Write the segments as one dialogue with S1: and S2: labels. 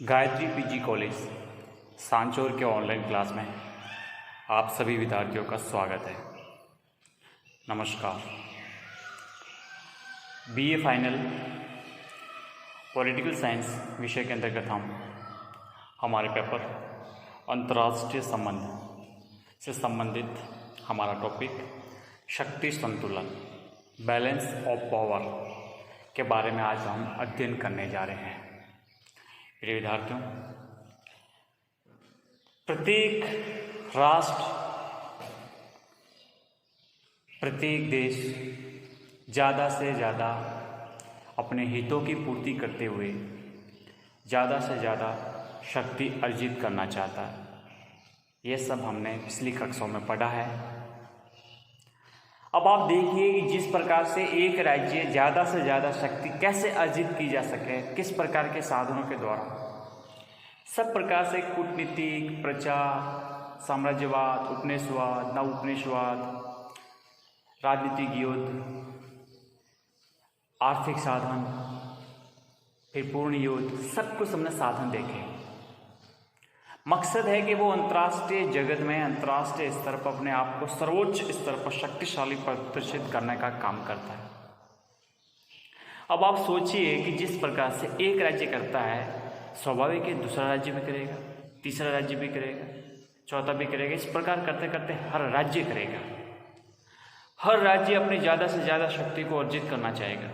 S1: Gayatri PG college Sanchore के online class में आप सभी विद्यार्थियों का स्वागत है। नमस्कार। बीए फाइनल पॉलिटिकल साइंस विषय के अंतर्गत हमारे पेपर अंतर्राष्ट्रीय संबंध से संबंधित हमारा टॉपिक शक्ति संतुलन, बैलेंस ऑफ पावर के बारे में आज हम अध्ययन करने जा रहे हैं। प्रिय विद्यार्थियों, प्रत्येक राष्ट्र, प्रत्येक देश ज़्यादा से ज़्यादा अपने हितों की पूर्ति करते हुए ज़्यादा से ज़्यादा शक्ति अर्जित करना चाहता है। ये सब हमने पिछली कक्षाओं में पढ़ा है। अब आप देखिए कि जिस प्रकार से एक राज्य ज़्यादा से ज़्यादा शक्ति कैसे अर्जित की जा सके, किस प्रकार के साधनों के द्वारा, सब प्रकार से कूटनीतिक, प्रचार, साम्राज्यवाद, उपनिवेशवाद, नव उपनिवेशवाद, राजनीतिक युद्ध, आर्थिक साधन, फिर पूर्ण युद्ध, सब कुछ हमने साधन देखे। मकसद है कि वो अंतर्राष्ट्रीय जगत में अंतर्राष्ट्रीय स्तर पर अपने आप को सर्वोच्च स्तर पर शक्तिशाली प्रदर्शित करने का काम करता है। अब आप सोचिए कि जिस प्रकार से एक राज्य करता है, स्वाभाविक है दूसरा राज्य भी करेगा, तीसरा राज्य भी करेगा, चौथा भी करेगा। इस प्रकार करते करते हर राज्य करेगा। हर राज्य अपनी ज़्यादा से ज़्यादा शक्ति को अर्जित करना चाहेगा।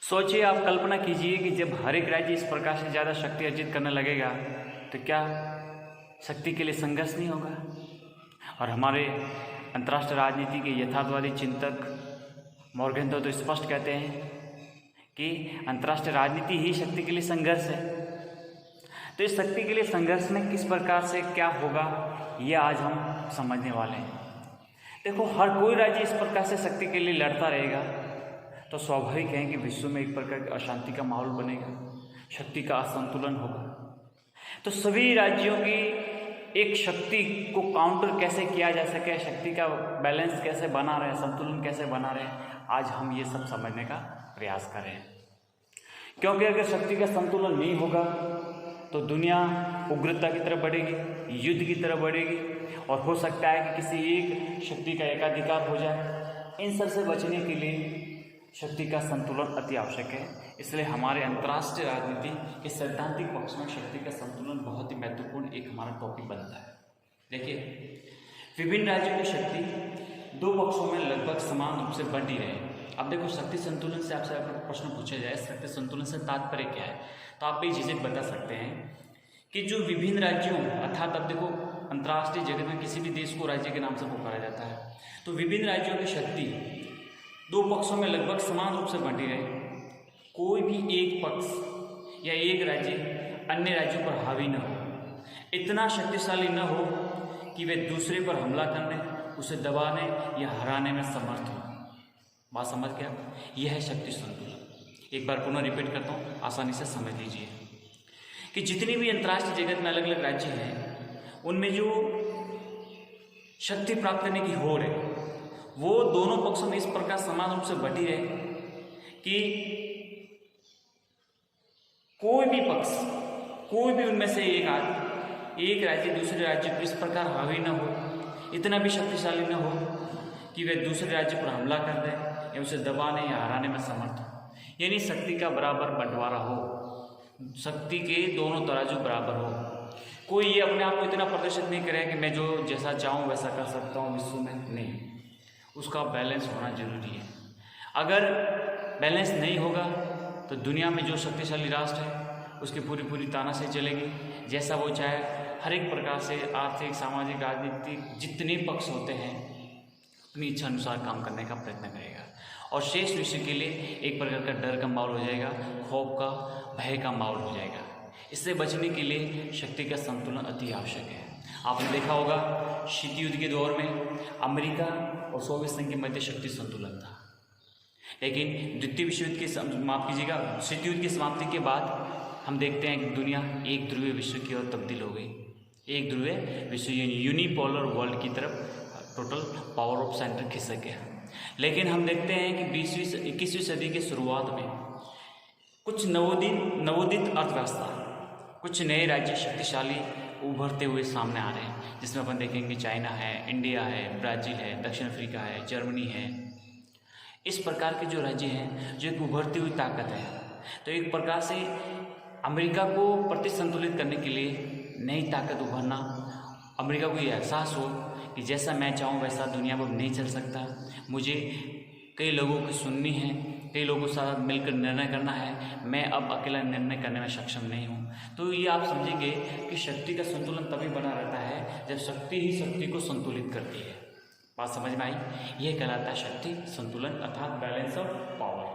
S1: सोचिए, आप कल्पना कीजिए कि जब हर एक राज्य इस प्रकार से ज़्यादा शक्ति अर्जित करने लगेगा तो क्या शक्ति के लिए संघर्ष नहीं होगा? और हमारे अंतर्राष्ट्रीय राजनीति के यथार्थवादी चिंतक मॉर्गन तो स्पष्ट कहते हैं कि अंतर्राष्ट्रीय राजनीति ही शक्ति के लिए संघर्ष है। तो इस शक्ति के लिए संघर्ष में किस प्रकार से क्या होगा, ये आज हम समझने वाले हैं। देखो, हर कोई राज्य इस प्रकार से शक्ति के लिए लड़ता रहेगा तो स्वाभाविक है कि विश्व में एक प्रकार की अशांति का माहौल बनेगा, शक्ति का असंतुलन होगा। तो सभी राज्यों की एक शक्ति को काउंटर कैसे किया जा सके, शक्ति का बैलेंस कैसे बना रहे, संतुलन कैसे बना रहे, आज हम ये सब समझने का प्रयास करें। क्योंकि अगर शक्ति का संतुलन नहीं होगा तो दुनिया उग्रता की तरफ बढ़ेगी, युद्ध की तरफ बढ़ेगी, और हो सकता है कि किसी एक शक्ति का एकाधिकार हो जाए। इन सब से बचने के लिए शक्ति का संतुलन अति आवश्यक है। इसलिए हमारे अंतर्राष्ट्रीय राजनीति के सैद्धांतिक पक्ष में शक्ति का संतुलन बहुत ही महत्वपूर्ण एक हमारा टॉपिक बनता है। देखिए, विभिन्न राज्यों की शक्ति दो पक्षों में लगभग समान रूप से बंटी रहे। अब देखो, शक्ति संतुलन से आपसे अगर प्रश्न पूछा जाए शक्ति संतुलन से तात्पर्य क्या है, तो आप भी झिझक बता सकते हैं कि जो विभिन्न राज्यों, अर्थात अब देखो अंतर्राष्ट्रीय जगत में किसी भी देश को राज्य के नाम से पुकारा जाता है, तो विभिन्न राज्यों की शक्ति दो पक्षों में लगभग समान रूप से बंटी रहे। कोई भी एक पक्ष या एक राज्य अन्य राज्यों पर हावी न हो, इतना शक्तिशाली न हो कि वे दूसरे पर हमला करने, उसे दबाने या हराने में समर्थ हो। बात समझ गया? यह है शक्ति संतुलन। एक बार पुनः रिपीट करता हूँ, आसानी से समझ लीजिए कि जितनी भी अंतर्राष्ट्रीय जगत में अलग अलग राज्य हैं, उनमें जो शक्ति प्राप्त करने की होड़ है वो दोनों पक्षों में इस प्रकार समान रूप से बटी रहे कि कोई भी पक्ष, कोई भी उनमें से एक राज्य दूसरे राज्य पर इस प्रकार हावी न हो, इतना भी शक्तिशाली न हो कि वे दूसरे राज्य पर हमला कर दें या उसे दबाने या हराने में समर्थ हो। यानी शक्ति का बराबर बंटवारा हो, शक्ति के दोनों तराजू बराबर हो। कोई ये अपने आप को इतना प्रदर्शित नहीं करे कि मैं जो जैसा चाहूँ वैसा कर सकता हूँ विश्व में, नहीं, उसका बैलेंस होना जरूरी है। अगर बैलेंस नहीं होगा तो दुनिया में जो शक्तिशाली राष्ट्र है उसकी पूरी तानाशाही चलेगी, जैसा वो चाहे। हर एक प्रकार से आर्थिक, सामाजिक, राजनीतिक जितने पक्ष होते हैं अपनी इच्छा अनुसार काम करने का प्रयत्न करेगा, और शेष विश्व के लिए एक प्रकार का डर का माहौल हो जाएगा, खौफ का, भय का माहौल हो जाएगा। इससे बचने के लिए शक्ति का संतुलन अति आवश्यक है। आपने देखा होगा शीत युद्ध के दौर में अमेरिका और सोवियत संघ के मध्य शक्ति संतुलन था, लेकिन द्वितीय विश्व युद्ध के माफ कीजिएगा शीत युद्ध की समाप्ति के बाद हम देखते हैं कि दुनिया एक ध्रुवीय विश्व की ओर तब्दील हो गई। एक ध्रुवीय विश्व यूनिपोलर वर्ल्ड की तरफ टोटल पावर ऑफ सेंटर खिसक गया। लेकिन हम देखते हैं कि 21वीं सदी के शुरुआत में कुछ नवोदित अर्थव्यवस्था कुछ नए राज्य शक्तिशाली उभरते हुए सामने आ रहे हैं, जिसमें अपन देखेंगे चाइना है, इंडिया है, ब्राज़ील है, दक्षिण अफ्रीका है, जर्मनी है। इस प्रकार के जो राज्य हैं जो एक उभरती हुई ताकत है। तो एक प्रकार से अमेरिका को प्रति संतुलित करने के लिए नई ताकत उभरना, अमेरिका को ये एहसास हो कि जैसा मैं चाहूँ वैसा दुनिया पर नहीं चल सकता, मुझे कई लोगों की सुननी है, कई लोगों के साथ मिलकर निर्णय करना है, मैं अब अकेला निर्णय करने में सक्षम नहीं हूँ। तो ये आप समझेंगे कि शक्ति का संतुलन तभी बना रहता है जब शक्ति ही शक्ति को संतुलित करती है। बात समझ में आई? यह कहलाता है शक्ति संतुलन अर्थात बैलेंस ऑफ पावर।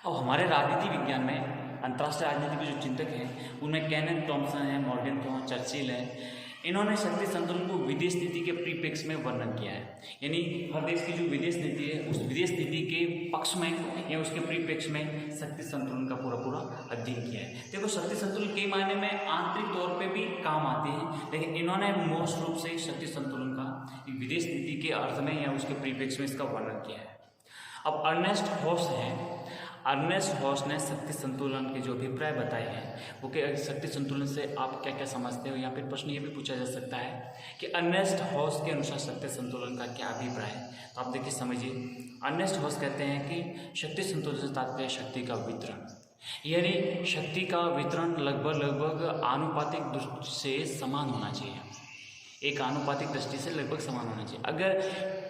S1: अब हमारे राजनीति विज्ञान में अंतर्राष्ट्रीय राजनीति के जो चिंतक हैं उनमें केनेथ टॉमसन है, मॉर्गनथॉर्न, चर्चिल है। इन्होंने शक्ति संतुलन को विदेश नीति के प्रीपेक्स में वर्णन किया है, यानी हर देश की जो विदेश नीति है उस विदेश नीति के पक्ष में या उसके प्रीपेक्स में शक्ति संतुलन का पूरा अध्ययन किया है। देखो, शक्ति संतुलन कई मायने में आंतरिक तौर पे भी काम आते हैं, लेकिन इन्होंने मोस्ट रूप से शक्ति संतुलन का विदेश नीति के अर्थ में या उसके प्रीपेक्स में इसका वर्णन किया है। अब अर्नेस्ट हॉस है, अर्नेस्ट हॉस ने शक्ति संतुलन के जो अभिप्राय बताए हैं वो कि शक्ति संतुलन से आप क्या क्या समझते हो, या फिर प्रश्न ये भी पूछा जा सकता है कि अर्नेस्ट हॉस के अनुसार शक्ति संतुलन का क्या अभिप्राय है। तो आप देखिए, समझिए। अर्नेस्ट हॉस कहते हैं कि शक्ति संतुलन से तात्पर्य शक्ति का वितरण, यानी शक्ति का वितरण लगभग आनुपातिक दृष्टि से समान होना चाहिए। एक आनुपातिक दृष्टि से लगभग समान होना चाहिए। अगर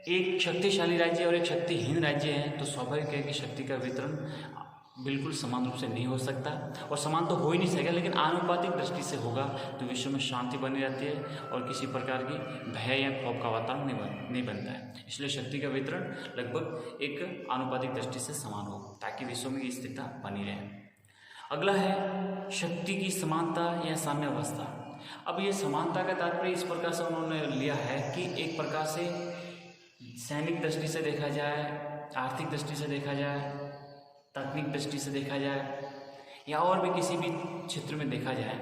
S1: एक शक्तिशाली राज्य और एक शक्तिहीन राज्य है तो स्वाभाविक है कि शक्ति का वितरण बिल्कुल समान रूप से नहीं हो सकता, और समान तो हो ही नहीं सकेगा, लेकिन आनुपातिक दृष्टि से होगा तो विश्व में शांति बनी रहती है और किसी प्रकार की भय या खौफ का वातावरण नहीं बनता है। इसलिए शक्ति का वितरण लगभग एक आनुपातिक दृष्टि से समान हो ताकि विश्व में स्थिरता बनी रहे। अगला है शक्ति की समानता या साम्यावस्था। अब ये समानता का तात्पर्य इस प्रकार से उन्होंने लिया है कि एक प्रकार से सैनिक दृष्टि से देखा जाए, आर्थिक दृष्टि से देखा जाए, तकनीक दृष्टि से देखा जाए, या और भी किसी भी क्षेत्र में देखा जाए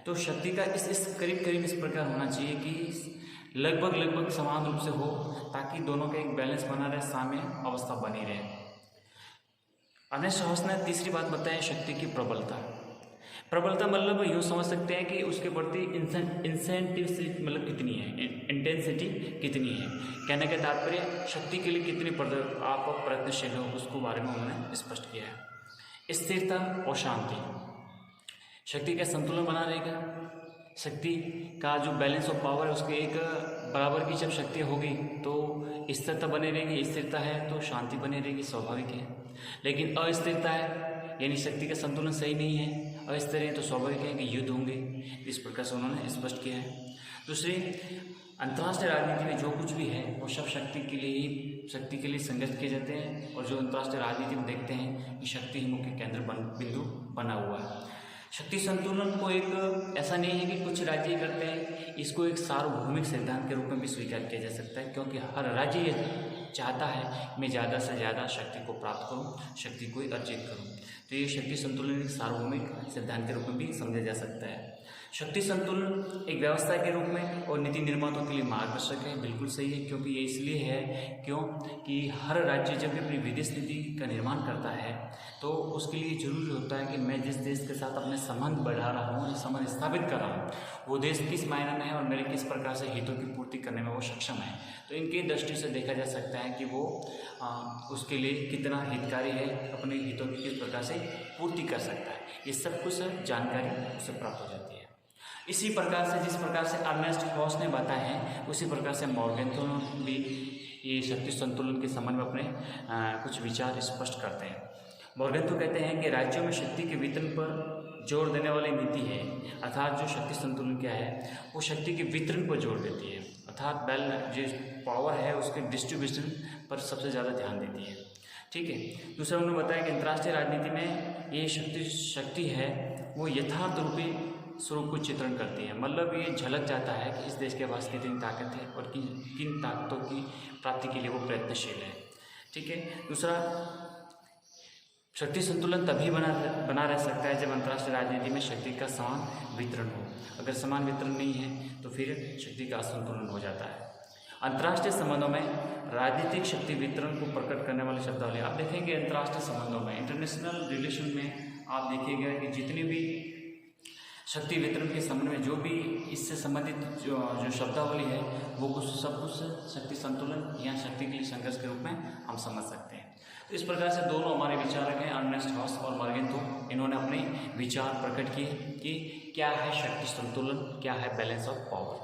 S1: तो शक्ति का इस करीब इस प्रकार होना चाहिए कि लगभग समान रूप से हो ताकि दोनों का एक बैलेंस बना रहे, साम्य अवस्था बनी रहे। अर्नेस्ट हॉस ने तीसरी बात बताई शक्ति की प्रबलता मतलब यूँ समझ सकते हैं कि उसके प्रति इंसेंटिव मतलब कितनी है, इंटेंसिटी कितनी है। कहने का तात्पर्य शक्ति के लिए कितनी आप प्रयत्नशील हो, उसको बारे में उन्होंने स्पष्ट किया है। स्थिरता और शांति, शक्ति का संतुलन बना रहेगा, शक्ति का जो बैलेंस ऑफ पावर है उसके एक बराबर की जब शक्ति होगी तो स्थिरता बनी रहेगी, स्थिरता है तो शांति बनी रहेगी, स्वाभाविक है। लेकिन अस्थिरता है यानी शक्ति का संतुलन सही नहीं है, अस्थिर है तो स्वाभाविक है कि युद्ध होंगे। इस प्रकार से उन्होंने स्पष्ट किया है। दूसरी, अंतर्राष्ट्रीय राजनीति में जो कुछ भी है वो सब शक्ति के लिए संघर्ष किए जाते हैं, और जो अंतर्राष्ट्रीय राजनीति में देखते हैं कि शक्ति ही मुख्य केंद्र बिंदु बना हुआ है। शक्ति संतुलन को एक ऐसा नहीं है कि कुछ राज्य करते हैं, इसको एक सार्वभौमिक सिद्धांत के रूप में भी स्वीकार किया जा सकता है, क्योंकि हर राज्य ये चाहता है मैं ज़्यादा से ज़्यादा शक्ति को प्राप्त करूं, शक्ति को अर्जित करूं। तो ये शक्ति संतुलन एक सार्वभौमिक सिद्धांत के रूप में भी समझा जा सकता है। शक्ति संतुलन एक व्यवस्था के रूप में और नीति निर्माताओं के लिए मार्गदर्शक है, बिल्कुल सही है, क्योंकि ये इसलिए है कि हर राज्य जब भी अपनी विदेश नीति का निर्माण करता है तो उसके लिए जरूरी होता है कि मैं जिस देश के साथ अपने संबंध बढ़ा रहा हूँ, संबंध स्थापित कर रहा हूँ, वो देश किस मायने में है और मेरे किस प्रकार से हितों की पूर्ति करने में वो सक्षम है। तो इनकी दृष्टि से देखा जा सकता है कि वो उसके लिए कितना हितकारी है, अपने हितों की किस प्रकार से पूर्ति कर सकता है। ये सब कुछ जानकारी उससे प्राप्त हो जाती है। इसी प्रकार से जिस प्रकार से अर्नेस्ट हॉस ने बताया है उसी प्रकार से मॉर्गनथॉर्न भी ये शक्ति संतुलन के संबंध में अपने कुछ विचार स्पष्ट करते हैं। मॉर्गनथॉर्न कहते हैं कि राज्यों में शक्ति के वितरण पर जोर देने वाली नीति है, अर्थात जो शक्ति संतुलन क्या है वो शक्ति के वितरण पर जोर देती है, अर्थात जो पावर है उसके डिस्ट्रीब्यूशन पर सबसे ज़्यादा ध्यान देती है। ठीक है। दूसरा उन्होंने बताया कि अंतर्राष्ट्रीय राजनीति में ये शक्ति है वो यथार्थ रूपी स्वरूप को चित्रण करती है, मतलब ये झलक जाता है कि इस देश के पास कितनी ताकत है और किन ताकतों की प्राप्ति के लिए वो प्रयत्नशील है। ठीक है। दूसरा, शक्ति संतुलन तभी बना रह सकता है जब अंतर्राष्ट्रीय राजनीति में शक्ति का समान वितरण हो। अगर समान वितरण नहीं है तो फिर शक्ति का असंतुलन हो जाता है। अंतर्राष्ट्रीय संबंधों में राजनीतिक शक्ति वितरण को प्रकट करने वाले शब्दावली आप देखेंगे। अंतर्राष्ट्रीय संबंधों में, इंटरनेशनल रिलेशन में आप देखिएगा कि जितनी भी शक्ति वितरण के संबंध में जो भी इससे संबंधित जो शब्दावली है वो कुछ सब कुछ शक्ति संतुलन या शक्ति के लिए संघर्ष के रूप में हम समझ सकते हैं। तो इस प्रकार से दोनों हमारे विचारक हैं अर्नेस्ट हॉस और मॉर्गेनथ्रॉप, इन्होंने अपने विचार प्रकट किए कि क्या है शक्ति संतुलन, क्या है बैलेंस ऑफ पावर।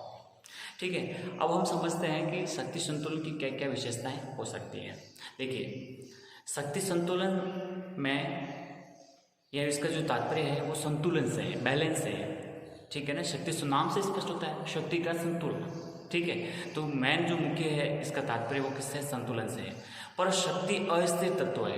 S1: ठीक है, अब हम समझते हैं कि शक्ति संतुलन की क्या क्या विशेषताएं हो सकती हैं। देखिए, शक्ति संतुलन में या इसका जो तात्पर्य है वो संतुलन से है, बैलेंस से है। ठीक है ना, शक्ति नाम से स्पष्ट होता है, शक्ति का संतुलन। ठीक है, तो मेन जो मुख्य है इसका तात्पर्य वो किससे, संतुलन से है। पर शक्ति अस्थिर तत्व है,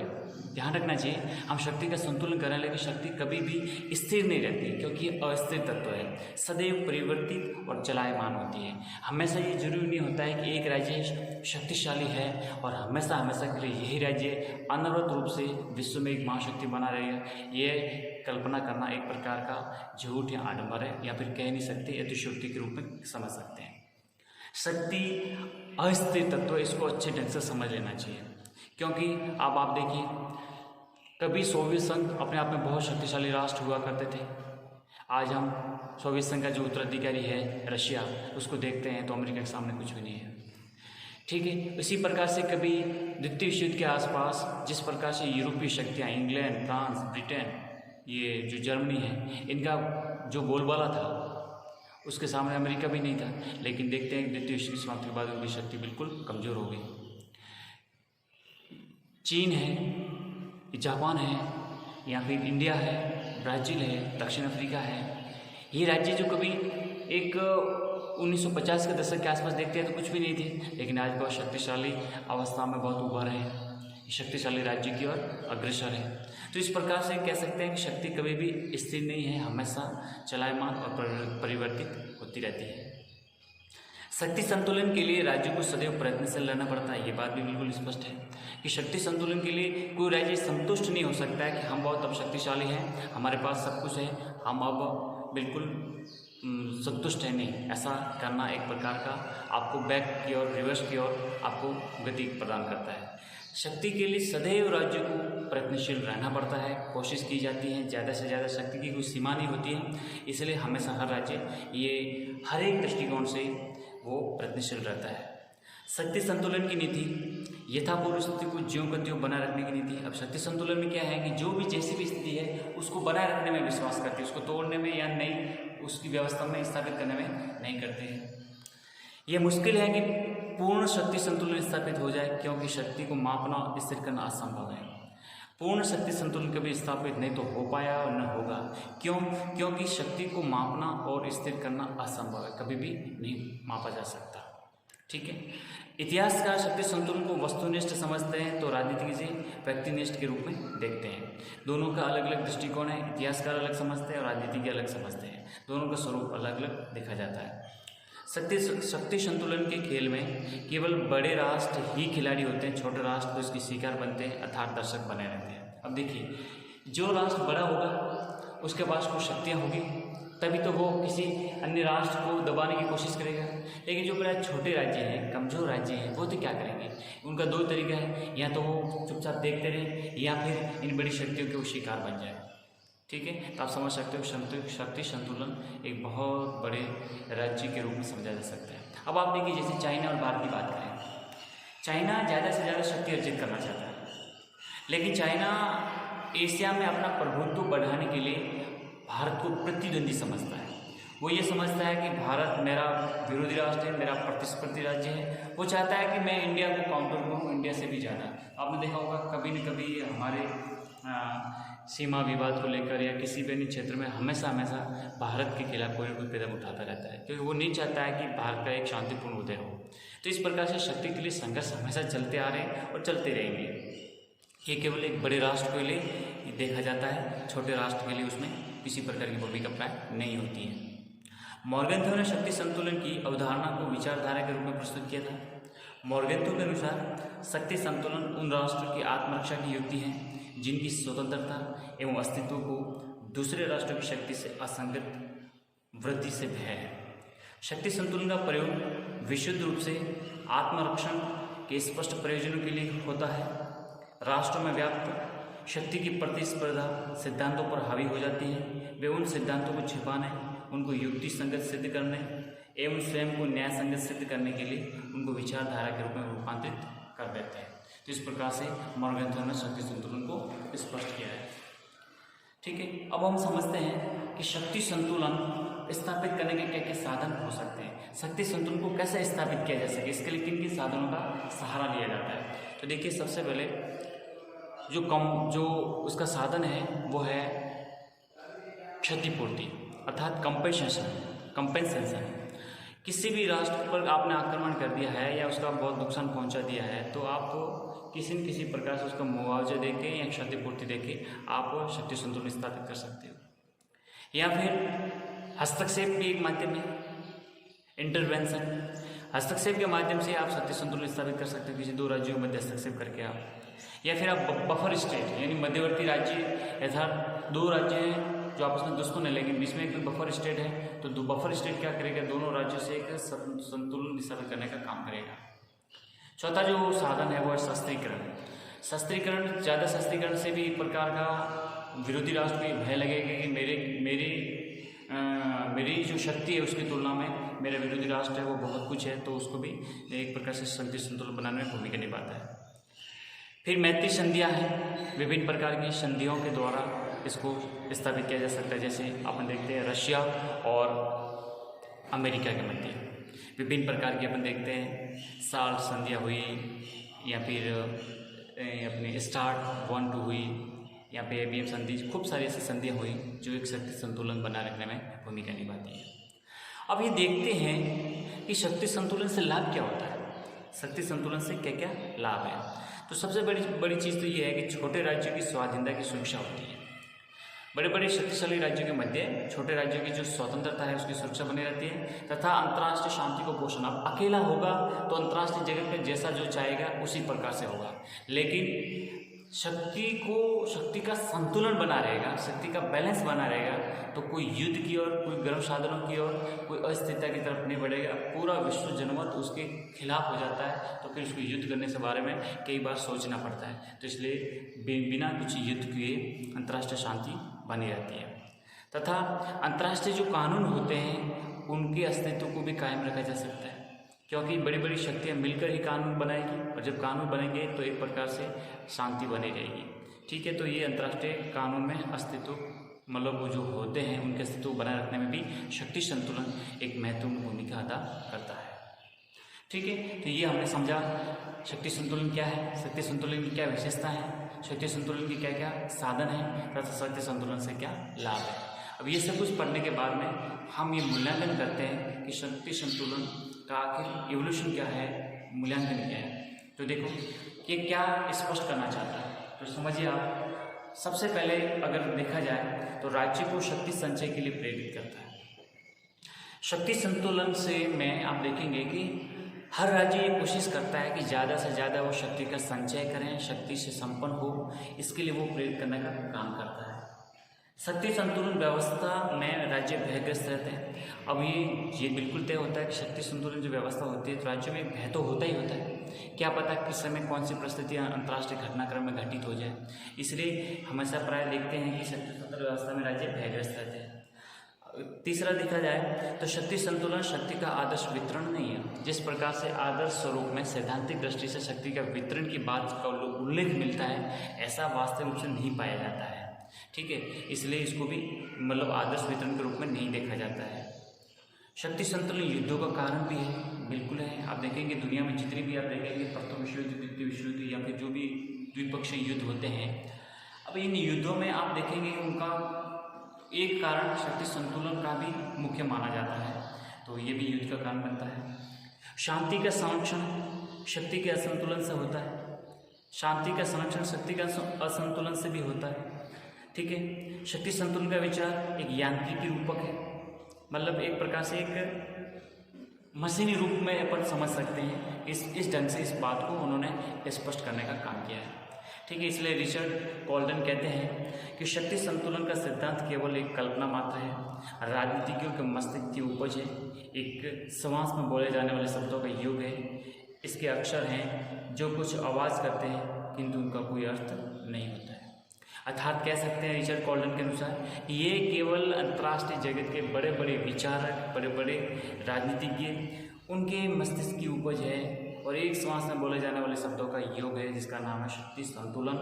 S1: ध्यान रखना चाहिए। हम शक्ति का संतुलन करें लेकिन शक्ति कभी भी स्थिर नहीं रहती, क्योंकि ये अस्थिर तत्व है, सदैव परिवर्तित और चलायमान होती है। हमेशा ये जरूरी नहीं होता है कि एक राज्य शक्तिशाली है और हमेशा हमेशा के लिए यही राज्य अनवरत रूप से विश्व में एक महाशक्ति बना रहेगा। ये कल्पना करना एक प्रकार का झूठ या आडंबर है, या फिर कह नहीं सकते, अतिशयोक्ति के रूप में समझ सकते हैं। शक्ति अस्थिर तत्व, इसको अच्छे ढंग से समझ लेना चाहिए, क्योंकि अब आप देखिए, कभी सोवियत संघ अपने आप में बहुत शक्तिशाली राष्ट्र हुआ करते थे। आज हम सोवियत संघ का जो उत्तराधिकारी है रशिया, उसको देखते हैं तो अमेरिका के सामने कुछ भी नहीं है। ठीक है, इसी प्रकार से कभी द्वितीय विश्व युद्ध के आसपास जिस प्रकार से यूरोपीय शक्तियाँ, इंग्लैंड, फ्रांस, ब्रिटेन, ये जो जर्मनी है, इनका जो बोलबाला था उसके सामने अमेरिका भी नहीं था। लेकिन देखते हैं द्वितीय विश्व युद्ध समाप्ति के बाद उनकी शक्ति बिल्कुल कमज़ोर हो गई। चीन है, जापान है, या फिर इंडिया है, ब्राज़ील है, दक्षिण अफ्रीका है, ये राज्य जो कभी एक 1950 के दशक के आसपास देखते हैं तो कुछ भी नहीं थे, लेकिन आज बहुत शक्तिशाली अवस्था में बहुत उभर हैं, शक्तिशाली राज्य की ओर अग्रसर है। तो इस प्रकार से कह सकते हैं कि शक्ति कभी भी स्थिर नहीं है, हमेशा चलायमान और परिवर्तित होती रहती है। शक्ति संतुलन के लिए राज्य को सदैव प्रयत्नशील रहना पड़ता है, ये बात भी बिल्कुल स्पष्ट है कि शक्ति संतुलन के लिए कोई राज्य संतुष्ट नहीं हो सकता है कि हम बहुत अब शक्तिशाली हैं, हमारे पास सब कुछ है, हम अब बिल्कुल संतुष्ट है। नहीं, ऐसा करना एक प्रकार का आपको बैक की ओर, रिवर्स की ओर आपको गति प्रदान करता है। शक्ति के लिए सदैव राज्य को प्रयत्नशील रहना पड़ता है, कोशिश की जाती है, ज़्यादा से ज़्यादा शक्ति की कोई सीमा नहीं होती है, इसलिए हमेशा हर राज्य ये हर एक दृष्टिकोण से वो प्रयत्नशील रहता है। शक्ति संतुलन की नीति यथापूर्व स्थिति को ज्यों का त्यों बनाए रखने की नीति। अब शक्ति संतुलन में क्या है कि जो भी जैसी भी स्थिति है उसको बनाए रखने में विश्वास करती है, उसको तोड़ने में या नहीं उसकी व्यवस्था में स्थापित करने में नहीं करते हैं। यह मुश्किल है कि पूर्ण शक्ति संतुलन स्थापित हो जाए, क्योंकि शक्ति को मापना, स्थिर करना असंभव है। पूर्ण शक्ति संतुलन कभी स्थापित नहीं तो हो पाया और न होगा। क्योंकि शक्ति को मापना और स्थिर करना असंभव है, कभी भी नहीं मापा जा सकता। ठीक है, इतिहासकार शक्ति संतुलन को वस्तुनिष्ठ समझते हैं तो राजनीतिक से व्यक्तिनिष्ठ के रूप में देखते हैं। दोनों का अलग अलग दृष्टिकोण है, इतिहासकार अलग समझते हैं और राजनीतिज्ञ अलग समझते हैं। दोनों का स्वरूप अलग अलग देखा जाता है। शक्ति संतुलन के खेल में केवल बड़े राष्ट्र ही खिलाड़ी होते हैं, छोटे राष्ट्र तो इसकी शिकार बनते हैं, अर्थात दर्शक बने रहते हैं। अब देखिए, जो राष्ट्र बड़ा होगा उसके पास कुछ शक्तियाँ होगी, तभी तो वो किसी अन्य राष्ट्र को दबाने की कोशिश करेगा। लेकिन जो बड़ा छोटे राज्य हैं, कमज़ोर राज्य हैं, वो तो क्या करेंगे? उनका दो तरीका है, या तो वो चुपचाप देखते रहे या फिर इन बड़ी शक्तियों के वो शिकार बन जाए। ठीक है, तो आप समझ सकते हो शक्ति संतुलन एक बहुत बड़े राज्य के रूप में समझा जा सकता है। अब आप देखिए, जैसे चाइना और भारत की बात करें, चाइना ज़्यादा से ज़्यादा शक्ति अर्जित करना चाहता है, लेकिन चाइना एशिया में अपना प्रभुत्व बढ़ाने के लिए भारत को प्रतिद्वंदी समझता है। वो ये समझता है कि भारत मेरा विरोधी राष्ट्र है, मेरा प्रतिस्पर्धी राज्य है। वो चाहता है कि मैं इंडिया को काउंटर करूँ, इंडिया से भी ज़्यादा। आपने देखा होगा कभी न कभी हमारे सीमा विवाद को लेकर या किसी भी अन्य क्षेत्र में हमेशा भारत के खिलाफ कोई न कोई कदम उठाता रहता है, क्योंकि वो नहीं चाहता है कि भारत का एक शांतिपूर्ण उदय हो। तो इस प्रकार से शक्ति के लिए संघर्ष हमेशा चलते आ रहे हैं और चलते रहेंगे। ये केवल एक बड़े राष्ट्र के लिए देखा जाता है, छोटे राष्ट्र के लिए उसमें किसी प्रकार की भूमिका प्राप्त नहीं होती है। मॉर्गेनथ्रॉप ने शक्ति संतुलन की अवधारणा को विचारधारा के रूप में प्रस्तुत किया था। मॉर्गेनथ्रॉप के अनुसार शक्ति संतुलन उन राष्ट्रों की आत्मरक्षा की युक्ति है जिनकी स्वतंत्रता एवं अस्तित्व को दूसरे राष्ट्रों की शक्ति से असंगत वृद्धि से भय है। शक्ति संतुलन का प्रयोग विशुद्ध रूप से आत्मरक्षण के स्पष्ट प्रयोजनों के लिए होता है। राष्ट्रों में व्याप्त शक्ति की प्रतिस्पर्धा सिद्धांतों पर हावी हो जाती है। वे उन सिद्धांतों को छिपाने, उनको युक्ति संगत सिद्ध करने एवं स्वयं को न्याय संगत सिद्ध करने के लिए उनको विचारधारा के रूप में रूपांतरित कर देते हैं। तो इस प्रकार से मॉर्गनथॉर्न ने शक्ति संतुलन को स्पष्ट किया है। ठीक है, अब हम समझते हैं कि शक्ति संतुलन स्थापित करने के क्या क्या साधन हो सकते हैं। शक्ति संतुलन को कैसे स्थापित किया जा सके, इसके लिए किन किन साधनों का सहारा लिया जाता है। तो देखिए, सबसे पहले जो उसका साधन है वो है क्षतिपूर्ति अर्थात कंपेंसेशन। किसी भी राष्ट्र पर आपने आक्रमण कर दिया है या उसका बहुत नुकसान पहुंचा दिया है तो आपको किसी न किसी प्रकार से उसका मुआवजा देके या क्षतिपूर्ति देके आप शक्ति संतुलन स्थापित कर सकते हो। या फिर हस्तक्षेप भी एक माध्यम है, इंटरवेंशन। हस्तक्षेप के माध्यम से आप शक्ति संतुलन स्थापित कर सकते हो, किसी दो राज्यों के मध्य हस्तक्षेप करके आप। या फिर आप बफर स्टेट यानी मध्यवर्ती राज्य, अर्थात दो राज्य हैं जो आपस में दुश्मन है लेकिन बीच में एक बफर स्टेट है, तो बफर स्टेट क्या करेगा, दोनों राज्यों से एक संतुलन स्थापित करने का काम करेगा। चौथा जो साधन है वो है शस्त्रीकरण। ज़्यादा शस्त्रीकरण से भी एक प्रकार का विरोधी राष्ट्र को भय लगेगा कि मेरी जो शक्ति है उसकी तुलना में मेरा विरोधी राष्ट्र है वो बहुत कुछ है, तो उसको भी एक प्रकार से शक्ति संतुलन बनाने में भूमिका निभाता है। फिर मैत्री संधियाँ हैं, विभिन्न प्रकार की संधियों के द्वारा इसको स्थापित किया जा सकता है। जैसे अपन देखते हैं रशिया और अमेरिका के मध्य विभिन्न प्रकार की अपन देखते हैं साल्ट संधियाँ हुई, या फिर अपने स्टार्ट 1-2 हुई, या फिर ABM संधि, खूब सारी ऐसी संधियाँ हुई जो एक शक्ति संतुलन बनाए रखने में भूमिका निभाती है। अब ये देखते हैं कि शक्ति संतुलन से लाभ क्या होता है, शक्ति संतुलन से क्या क्या लाभ है। तो सबसे बड़ी चीज़ तो ये है कि छोटे राज्यों की स्वाधीनता की सुरक्षा होती है। बड़े बड़े शक्तिशाली राज्यों के मध्य छोटे राज्यों की जो स्वतंत्रता है उसकी सुरक्षा बनी रहती है, तथा अंतर्राष्ट्रीय शांति को पोषण। अब अकेला होगा तो अंतर्राष्ट्रीय जगत में जैसा जो चाहेगा उसी प्रकार से होगा, लेकिन शक्ति का संतुलन बना रहेगा, शक्ति का बैलेंस बना रहेगा, तो कोई युद्ध की ओर, कोई गर्म साधनों की ओर, कोई अस्थिरता की तरफ नहीं बढ़ेगा। पूरा विश्व जनमत उसके खिलाफ हो जाता है तो फिर उसको युद्ध करने से बारे में कई बार सोचना पड़ता है। तो इसलिए बिना कुछ युद्ध किए अंतर्राष्ट्रीय शांति बनी रहती है, तथा अंतर्राष्ट्रीय जो कानून होते हैं उनके अस्तित्व को भी कायम रखा जा सकता है, क्योंकि बड़ी बड़ी शक्तियाँ मिलकर ही कानून बनाएगी, और जब कानून बनेंगे तो एक प्रकार से शांति बनी रहेगी। ठीक है, तो ये अंतर्राष्ट्रीय कानून में अस्तित्व मतलब वो जो होते हैं उनके अस्तित्व बनाए रखने में भी शक्ति संतुलन एक महत्वपूर्ण भूमिका अदा करता है। ठीक है, तो ये हमने समझा शक्ति संतुलन क्या है, शक्ति संतुलन की क्या विशेषता है, शक्ति संतुलन की क्या क्या साधन है, तथा शक्ति संतुलन से क्या लाभ है। अब ये सब कुछ पढ़ने के बाद में हम ये मूल्यांकन करते हैं कि शक्ति संतुलन का आखिर एवोल्यूशन क्या है, मूल्यांकन क्या है। तो देखो ये क्या स्पष्ट करना चाहता है, तो समझिए आप। सबसे पहले अगर देखा जाए तो राज्य को शक्ति संचय के लिए प्रेरित करता है। शक्ति संतुलन से में आप देखेंगे कि हर राज्य ये कोशिश करता है कि ज़्यादा से ज़्यादा वो शक्ति का संचय करें, शक्ति से संपन्न हो, इसके लिए वो प्रेरित करने का काम करता है। शक्ति संतुलन व्यवस्था में राज्य भयग्रस्त रहते हैं। अब ये बिल्कुल तय होता है कि शक्ति संतुलन जो व्यवस्था होती है तो राज्य में भय तो होता ही होता है, क्या पता किस समय कौन सी परिस्थितियाँ अंतर्राष्ट्रीय घटनाक्रम में घटित हो जाए। इसलिए हमेशा प्राय देखते हैं कि शक्ति संतुलन व्यवस्था में राज्य भयग्रस्त रहते हैं। तीसरा देखा जाए तो शक्ति संतुलन शक्ति का आदर्श वितरण नहीं है। जिस प्रकार से आदर्श स्वरूप में सैद्धांतिक दृष्टि से शक्ति का वितरण की बात का उल्लेख मिलता है, ऐसा वास्तविक रूप से नहीं पाया जाता है। ठीक है, इसलिए इसको भी मतलब आदर्श वितरण के रूप में नहीं देखा जाता है। शक्ति संतुलन युद्धों का कारण भी है, बिल्कुल है। आप देखेंगे दुनिया में जितनी भी आप देखेंगे प्रथम विश्व युद्ध, द्वितीय विश्व युद्ध या फिर जो भी द्विपक्षीय युद्ध होते हैं, अब इन युद्धों में आप देखेंगे उनका एक कारण शक्ति संतुलन का भी मुख्य माना जाता है, तो ये भी युद्ध का कारण बनता है। शांति का संरक्षण शक्ति के असंतुलन से होता है, शांति का संरक्षण शक्ति का असंतुलन से भी होता है। ठीक है, शक्ति संतुलन का विचार एक यांत्रिकी रूपक है, मतलब एक प्रकार से एक मशीनी रूप में अपन समझ सकते हैं। इस ढंग से इस बात को उन्होंने स्पष्ट करने का काम किया है। ठीक है, इसलिए रिचर्ड कॉल्डन कहते हैं कि शक्ति संतुलन का सिद्धांत केवल एक कल्पना मात्र है, राजनीतिज्ञों के मस्तिष्क की उपज है, एक समास में बोले जाने वाले शब्दों का योग है। इसके अक्षर हैं जो कुछ आवाज़ करते हैं किंतु उनका कोई अर्थ नहीं होता है। अर्थात कह सकते हैं रिचर्ड कॉल्डन के अनुसार ये केवल अंतर्राष्ट्रीय जगत के बड़े बड़े विचारक, बड़े बड़े राजनीतिज्ञ, उनके मस्तिष्क की उपज है और एक श्वास में बोले जाने वाले शब्दों का योग है जिसका नाम है शक्ति संतुलन।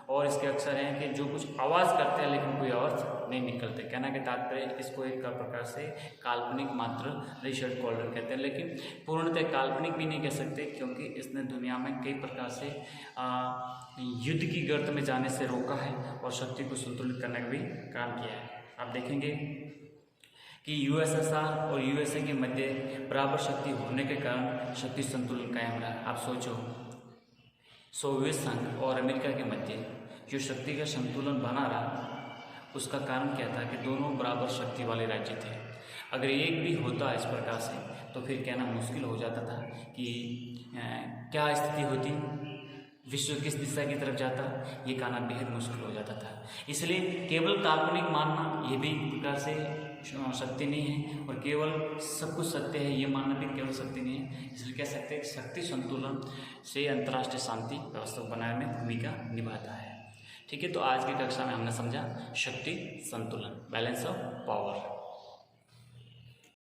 S1: और इसके अक्षर हैं कि जो कुछ आवाज़ करते हैं लेकिन कोई अर्थ नहीं निकलते। कहना के तात्पर्य इसको एक प्रकार से काल्पनिक मात्र रिचर्ड कॉल्डन कहते हैं, लेकिन पूर्णतः काल्पनिक भी नहीं कह सकते क्योंकि इसने दुनिया में कई प्रकार से युद्ध की गर्त में जाने से रोका है और शक्ति को संतुलित करने का भी काम किया है। आप देखेंगे कि यूएसएसआर और यूएसए के मध्य बराबर शक्ति होने के कारण शक्ति संतुलन कायम रहा। आप सोचो, सोवियत संघ और अमेरिका के मध्य जो शक्ति का संतुलन बना रहा उसका कारण क्या था कि दोनों बराबर शक्ति वाले राज्य थे। अगर एक भी होता इस प्रकार से तो फिर कहना मुश्किल हो जाता था कि क्या स्थिति होती, विश्व किस दिशा की तरफ जाता, ये कहना बेहद मुश्किल हो जाता था। इसलिए केवल काल्पनिक मानना ये भी एक प्रकार से सत्य नहीं है और केवल सब कुछ सत्य है ये मानना भी केवल सत्य नहीं है। इसलिए कह सकते हैं कि शक्ति संतुलन से अंतर्राष्ट्रीय शांति व्यवस्था बनाने में भूमिका निभाता है। ठीक है, तो आज की कक्षा में हमने समझा शक्ति संतुलन, बैलेंस ऑफ पावर।